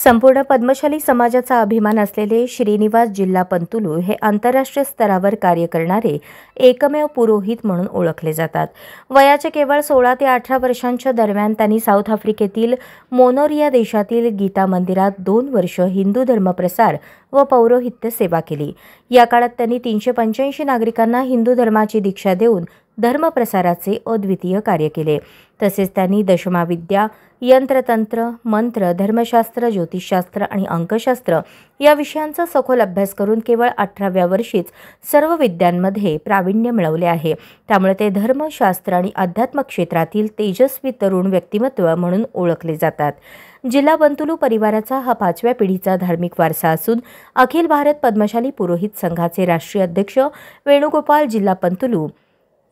संपूर्ण पद्मशाली समाजाचा अभिमान असलेले श्रीनिवास जिल्हा पंतुलू हे आंतरराष्ट्रीय स्तरावर कार्य करणारे एकमेव पुरोहित म्हणून ओळखले जातात। वयाच्या केवळ 16 ते 18 वर्षांच्या दरम्यान त्यांनी साऊथ आफ्रिकेतील मोनोरिया देशातील गीता मंदिरात 2 वर्ष हिंदू धर्मप्रसार व पौरोहित्य सेवा केली। या काळात त्यांनी 385 नागरिकांना हिंदू धर्माची दीक्षा देऊन धर्मप्रसाराचे अद्वितीय कार्य केले। तसेच त्यांनी दशमाविद्या, यंत्रतंत्र, मंत्र, धर्मशास्त्र, ज्योतिषशास्त्र आणि अंकशास्त्र या विषयांचा सखोल अभ्यास करून केवळ 18व्या वर्षीच सर्व विद्यांमध्ये प्रावीण्य मिळवले आहे। त्यामुळे ते धर्मशास्त्र आणि अध्यात्म क्षेत्रातील तेजस्वी तरुण व्यक्तिमत्व म्हणून ओळखले जातात। जिल्हा पंतुलू परिवाराचा हा 5व्या पिढीचा धार्मिक वारसा असून अखिल भारत पद्मशाली पुरोहित संघाचे राष्ट्रीय अध्यक्ष वेणुगोपाल जिल्हा पंतुलू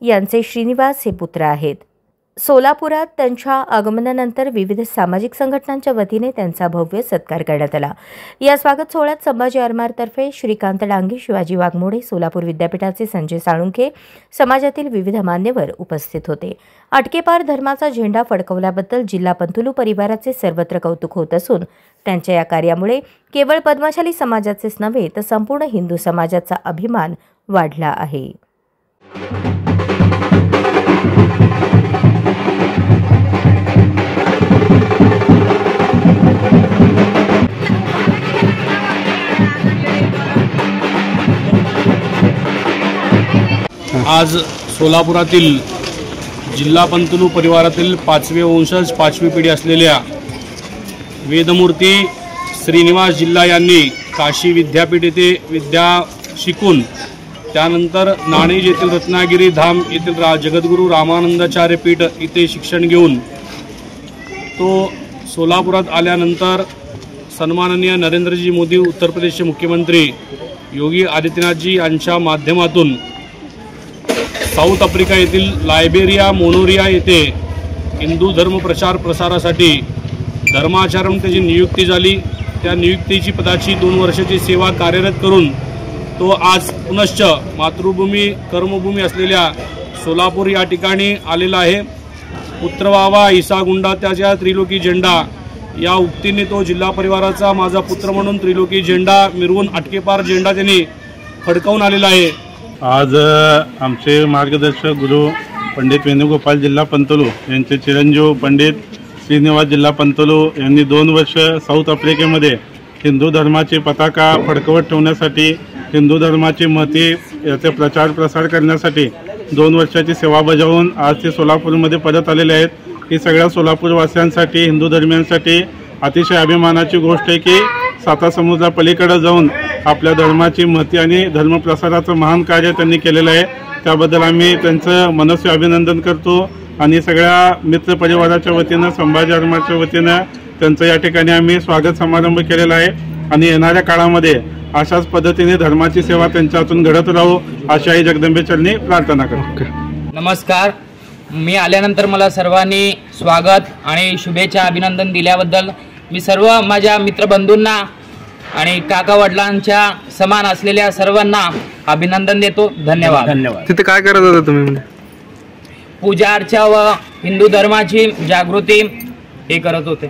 यांचे श्रीनिवास हे पुत्र आहेत। सोलापुरात त्यांच्या आगमनानंतर विविध सामाजिक संघटनांच्या वतीने त्यांचा भव्य सत्कार करण्यात आला। या स्वागत सोहळ्यात संभाजी आरमारतर्फे श्रीकांत डांगे, शिवाजी वाघमोडे, सोलापूर विद्यापीठाचे संजय साळुंखे, समाजातील विविध मान्यवर उपस्थित होते। अटकेपार धर्माचा झेंडा फडकवल्याबद्दल जिल्हा पंतुलू परिवाराचे सर्वत्र कौतुक होत असून त्यांच्या या कार्यामुळे केवळ पद्मशाली समाजाचेच नव्हे तर संपूर्ण हिंदू समाजाचा अभिमान वाढला आहे। आज सोलापुरातील जिल्हा पंतुलू परिवारातील 5वे वंशज 5वी पिढी असलेल्या वेदमूर्ती श्रीनिवास जिल्हा यांनी काशी विद्यापीठ येथे विद्या शिकून त्यानंतर नाणेज येथील रत्नागिरी धाम येथील जगद्गुरू रामानंदाचार्य पीठ इथे शिक्षण घेऊन तो सोलापुरात आल्यानंतर सन्माननीय नरेंद्रजी मोदी उत्तर प्रदेशचे मुख्यमंत्री योगी आदित्यनाथजी यांच्या माध्यमातून साऊथ आफ्रिका येथील लायबेरिया मोनोरिया येथे हिंदू धर्म प्रसारासाठी धर्माचार्य म्हणून त्याची नियुक्ती झाली। त्या नियुक्तीची पदाची 2 वर्षाची सेवा कार्यरत करून तो आज पुनश्च मातृभूमी कर्मभूमी असलेल्या सोलापूर या ठिकाणी आलेला आहे। पुत्र व्हावा ईसा गुंडा त्याच्या त्रिलोकी झेंडा या उक्तीने तो जिल्हा परिवाराचा माझा पुत्र म्हणून त्रिलोकी झेंडा मिरवून अटकेपार झेंडा त्यांनी फडकवून आलेला आहे। आज आमचे मार्गदर्शक गुरु पंडित वेणुगोपाल जिल्हा पंतुलू यांचे चिरंजीव पंडित श्रीनिवास जिल्हा पंतुलू यांनी 2 वर्ष साऊथ आफ्रिकेमध्ये हिंदू धर्माची पताका फडकवत ठेवण्यासाठी, हिंदू धर्माची महती याचे प्रचार प्रसार करण्यासाठी 2 वर्षाची सेवा बजावून आज ते सोलापूरमध्ये परत आलेले आहेत। ही सगळ्या सोलापूरवासियांसाठी, हिंदू धर्मियांसाठी अतिशय अभिमानाची गोष्ट आहे की 7 समुद्रा पलीकडे जाऊन आपल्या धर्माची महती आणि धर्मप्रसाराचं महान कार्य त्यांनी केलेलं आहे। त्याबद्दल आम्ही त्यांचं मनस्वी अभिनंदन करतो आणि सगळ्या मित्र परिवाराच्या वतीनं, संभाजी आरमारच्या वतीनं त्यांचं या ठिकाणी आम्ही स्वागत समारंभ केलेला आहे आणि येणाऱ्या काळामध्ये अशाच पद्धतीने धर्माची सेवा त्यांच्या हातून घडत राहू अशी आई जगदंबेचरणी प्रार्थना करतो। नमस्कार। मी आल्यानंतर मला सर्वांनी स्वागत आणि शुभेच्छा अभिनंदन दिल्याबद्दल मी सर्व माझ्या मित्रबंधूंना आणि काका वडिलांच्या समान असलेल्या सर्वांना अभिनंदन देतो। धन्यवाद। धन्यवाद। तिथे काय करत होता तुम्ही? म्हणजे पूजा अर्चा व हिंदू धर्माची जागृती हे करत होते।